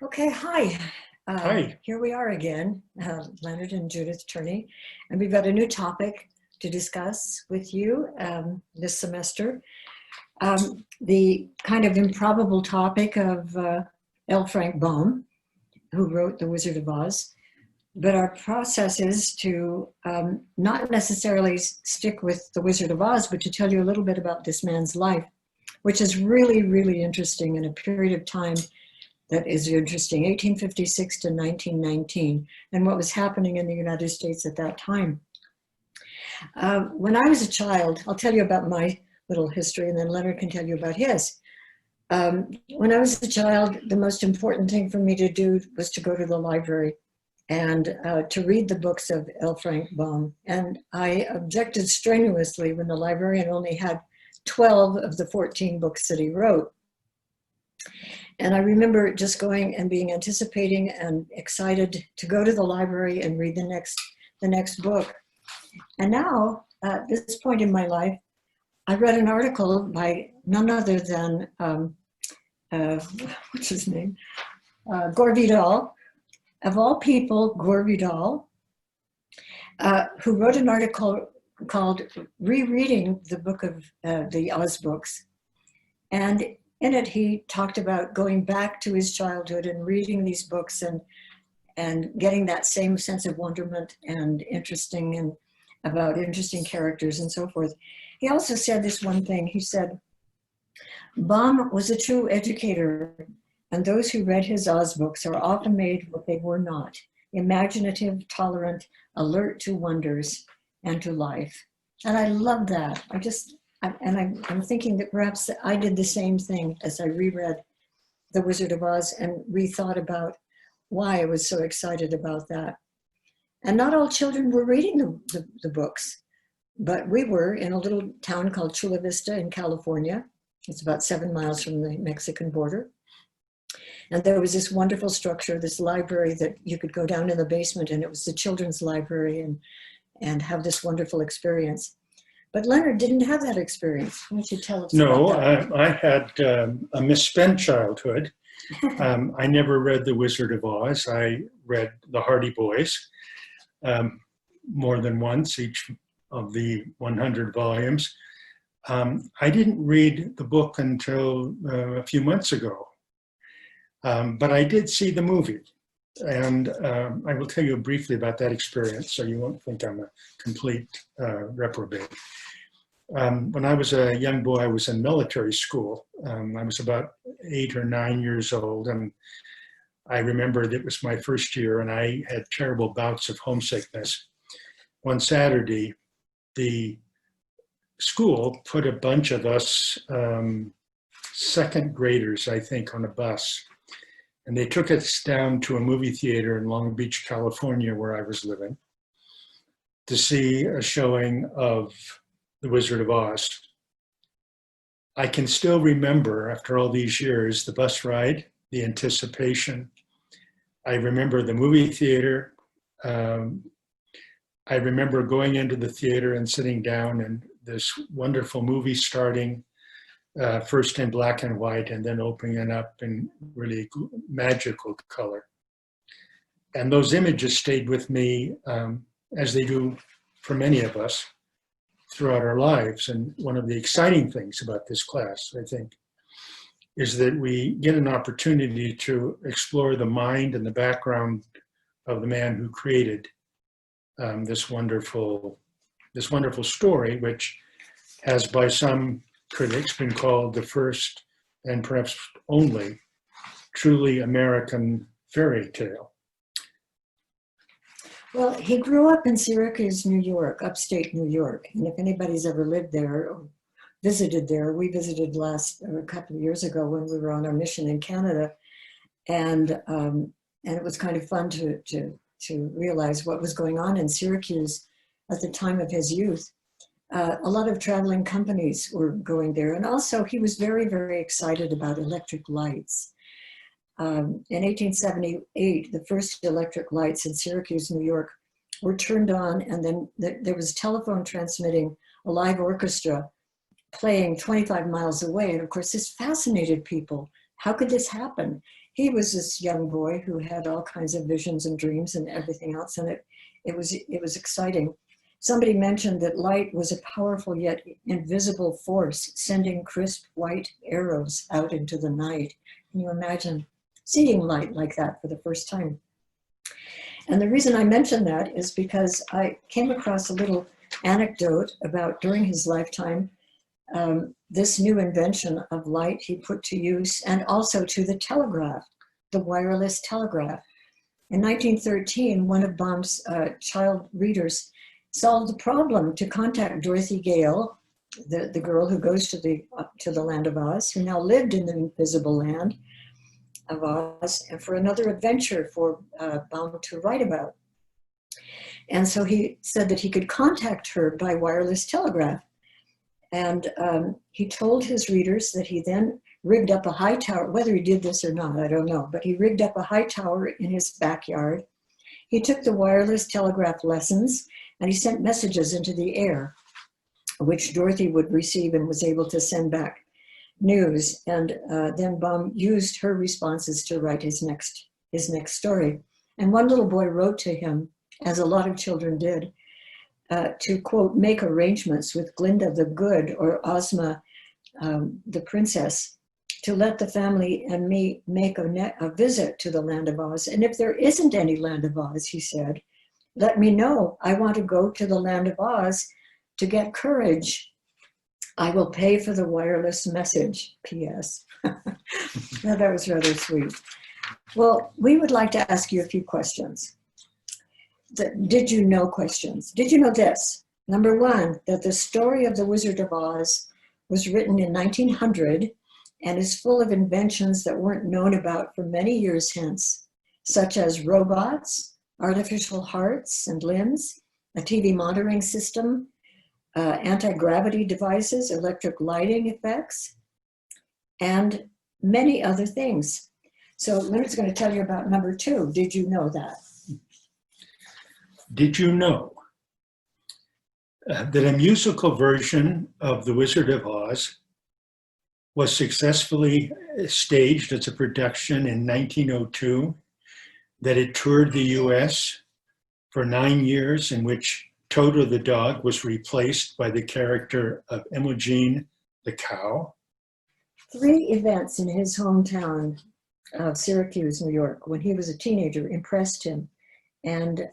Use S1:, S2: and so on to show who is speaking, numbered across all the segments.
S1: Okay, hi.
S2: Hi.
S1: Here we are again, Leonard and Judith Tourney, and we've got a new topic to discuss with you this semester. The kind of improbable topic of L. Frank Baum, who wrote The Wizard of Oz. But our process is to not necessarily stick with The Wizard of Oz, but to tell you a little bit about this man's life, which is really, really interesting in a period of time that is interesting, 1856 to 1919, and what was happening in the United States at that time. When I was a child, I'll tell you about my little history, and then Leonard can tell you about his. When I was a child, the most important thing for me to do was to go to the library and to read the books of L. Frank Baum. And I objected strenuously when the librarian only had 12 of the 14 books that he wrote. And I remember just going and being anticipating and excited to go to the library and read the next book. And now, at this point in my life, I read an article by none other than, what's his name? Gore Vidal, of all people, Gore Vidal, who wrote an article called Rereading the Book of the Oz Books. And in it, he talked about going back to his childhood and reading these books and getting that same sense of wonderment and about interesting characters and so forth. He also said this one thing. He said, Baum was a true educator, and those who read his Oz books are often made what they were not: imaginative, tolerant, alert to wonders and to life. And I love that. I'm thinking that perhaps I did the same thing as I reread The Wizard of Oz and rethought about why I was so excited about that. And not all children were reading the books, but we were in a little town called Chula Vista in California. It's about 7 miles from the Mexican border. And there was this wonderful structure, this library that you could go down in the basement, and it was the children's library and have this wonderful experience. But Leonard didn't have that experience. Why don't you tell us about that?
S2: No, I had a misspent childhood. I never read The Wizard of Oz. I read The Hardy Boys more than once, each of the 100 volumes. I didn't read the book until a few months ago, but I did see the movie. And I will tell you briefly about that experience so you won't think I'm a complete reprobate. When I was a young boy, I was in military school. I was about 8 or 9 years old, and I remembered it was my first year, and I had terrible bouts of homesickness. One Saturday, the school put a bunch of us second graders, I think, on a bus. And they took us down to a movie theater in Long Beach, California, where I was living, to see a showing of The Wizard of Oz. I can still remember, after all these years, the bus ride, the anticipation. I remember the movie theater. I remember going into the theater and sitting down and this wonderful movie starting, first in black and white and then opening it up in really magical color. And those images stayed with me, as they do for many of us throughout our lives. And one of the exciting things about this class, I think, is that we get an opportunity to explore the mind and the background of the man who created this wonderful story, which has by some critics been called the first and perhaps only truly American fairy tale.
S1: Well, he grew up in Syracuse, New York, upstate New York. And if anybody's ever lived there or visited there, we visited a couple of years ago when we were on our mission in Canada. And it was kind of fun to realize what was going on in Syracuse at the time of his youth. A lot of traveling companies were going there. And also he was very, very excited about electric lights. In 1878, the first electric lights in Syracuse, New York were turned on, and then there was telephone transmitting a live orchestra playing 25 miles away. And of course, this fascinated people. How could this happen? he was this young boy who had all kinds of visions and dreams and everything else, and it was exciting. Somebody mentioned that light was a powerful yet invisible force, sending crisp white arrows out into the night. Can you imagine seeing light like that for the first time? And the reason I mention that is because I came across a little anecdote about during his lifetime, this new invention of light he put to use, and also to the telegraph, the wireless telegraph. In 1913, one of Baum's child readers solved the problem to contact Dorothy Gale, the girl who goes to the land of Oz, who now lived in the invisible land of Oz, and for another adventure for Baum to write about. And so he said that he could contact her by wireless telegraph. And he told his readers that he then rigged up a high tower, whether he did this or not, I don't know, but he rigged up a high tower in his backyard. He took the wireless telegraph lessons and he sent messages into the air, which Dorothy would receive and was able to send back news. And then Baum used her responses to write his next story. And one little boy wrote to him, as a lot of children did, to, quote, make arrangements with Glinda the Good or Ozma the Princess to let the family and me make a visit to the land of Oz. And if there isn't any land of Oz, he said, let me know. I want to go to the land of Oz to get courage. I will pay for the wireless message, P.S. Now, that was rather sweet. Well, we would like to ask you a few questions. Did you know questions? Did you know this? Number one, that the story of the Wizard of Oz was written in 1900 and is full of inventions that weren't known about for many years hence, such as robots, artificial hearts and limbs, a TV monitoring system, anti-gravity devices, electric lighting effects, and many other things. So Leonard's going to tell you about number two. Did you know that?
S2: Did you know that a musical version of The Wizard of Oz was successfully staged as a production in 1902, that it toured the US for 9 years, in which Toto the dog was replaced by the character of Imogen the cow?
S1: 3 events in his hometown of Syracuse, New York, when he was a teenager, impressed him and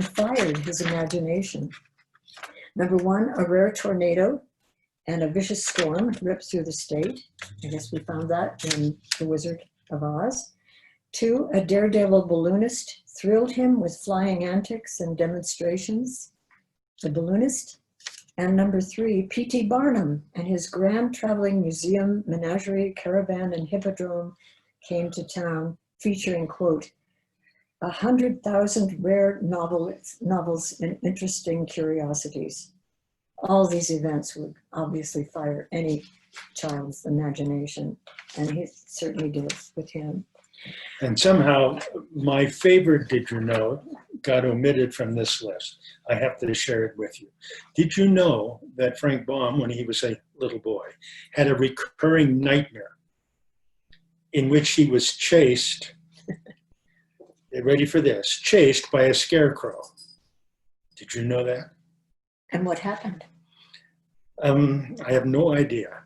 S1: fired his imagination. Number one, a rare tornado and a vicious storm ripped through the state. I guess we found that in The Wizard of Oz. 2, a daredevil balloonist thrilled him with flying antics and demonstrations, the balloonist. And number 3, P.T. Barnum and his grand traveling museum, menagerie, caravan, and hippodrome came to town, featuring, quote, 100,000 rare novels and interesting curiosities. All these events would obviously fire any child's imagination, and he certainly did with him.
S2: And somehow my favorite Did You Know got omitted from this list. I have to share it with you. Did you know that Frank Baum, when he was a little boy, had a recurring nightmare in which he was chased, ready for this, chased by a scarecrow? Did you know that?
S1: And what happened?
S2: I have no idea.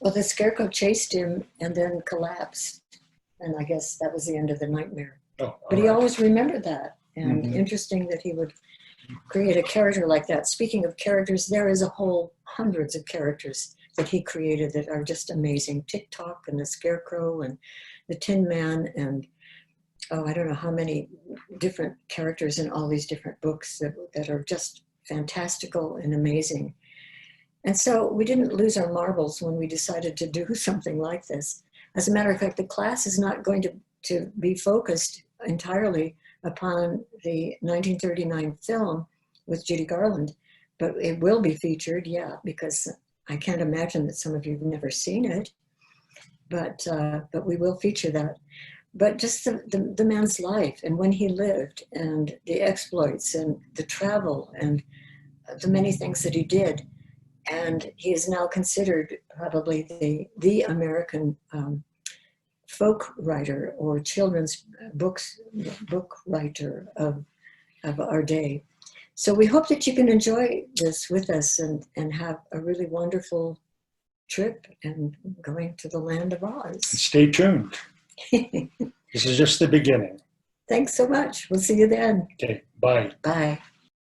S1: Well, the scarecrow chased him and then collapsed. And I guess that was the end of the nightmare.
S2: Oh,
S1: but he
S2: right.
S1: always remembered that. And interesting that he would create a character like that. Speaking of characters, there is a whole hundreds of characters that he created that are just amazing. Tick-Tock and the Scarecrow and the Tin Man and, oh, I don't know how many different characters in all these different books that are just fantastical and amazing. And so we didn't lose our marbles when we decided to do something like this. As a matter of fact, the class is not going to be focused entirely upon the 1939 film with Judy Garland, but it will be featured, yeah, because I can't imagine that some of you have never seen it, but we will feature that. But just the man's life and when he lived and the exploits and the travel and the many things that he did. And he is now considered probably the American folk writer or children's book writer of our day. So we hope that you can enjoy this with us and have a really wonderful trip and going to the land of Oz.
S2: Stay tuned. This is just the beginning.
S1: Thanks so much. We'll see you then.
S2: Okay, bye.
S1: Bye.